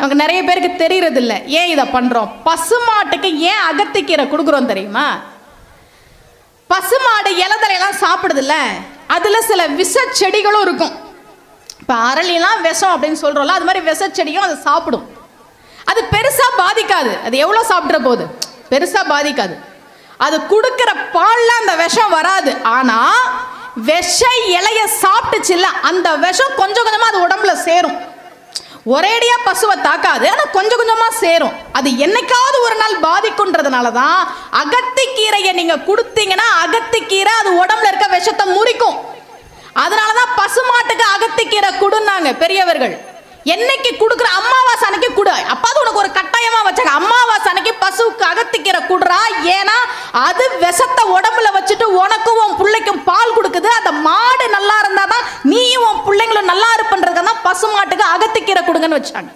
நமக்கு நிறைய பேருக்கு தெரியறது இல்லை. ஏன் இதை பண்றோம்? பசுமாட்டுக்கு ஏன் அகத்திக்கீரை கொடுக்குறோம் தெரியுமா? பசுமாடு இலதலையெல்லாம் சாப்பிடுது இல்ல, அதுல சில விஷ செடிகளும் இருக்கும். இப்ப அரளிலாம் விஷம் அப்படின்னு சொல்றோம்ல, அது மாதிரி விஷ செடியும் அது சாப்பிடும். அது பெருசா பாதிக்காது. அது எவ்வளவு சாப்பிட்ற போது பெருசா பாதிக்காது. அது கொடுக்கிற பால்ல அந்த விஷம் வராது. ஆனா விஷ இலைய சாப்பிட்டுச்சுல்ல, அந்த விஷம் கொஞ்சம் கொஞ்சமா அது உடம்புல சேரும். ஒரேடியா பசுவை தாக்காது, ஆனா கொஞ்சம் கொஞ்சமா சேரும். அது என்னைக்காவது ஒரு நாள் பாதிக்கும்ன்றதுனாலதான் அகத்திக்கீரையை நீங்க கொடுத்தீங்கன்னா அகத்திக்கீரை அது உடம்புல இருக்க விஷத்தை முறிக்கும். அதனாலதான் பசுமாட்டுக்கு அகத்திக்கீரை கொடுன்னாங்க பெரியவர்கள். என்னைக்கு கொடுக்குற? அமாவாசை அன்னைக்கு கொடு. அப்பாது உனக்கு ஒரு கட்டாயமா வச்சாங்க, அமாவாசை அன்னைக்கு பசுவுக்கு அகத்திக்கீரை கொடுறா. ஏன்னா அது விஷத்தை உடம்புல வச்சுட்டு உனக்கும் உன் பிள்ளைக்கும் பால் கொடுக்குது. அந்த மாடு நல்லா இருந்தாதான் நீயும் உன் பிள்ளைங்களும் நல்லா இருப்பன்றதுதான் பசுமாட்டுக்கு அகத்திக்கீரை கொடுங்கன்னு வச்சாங்க.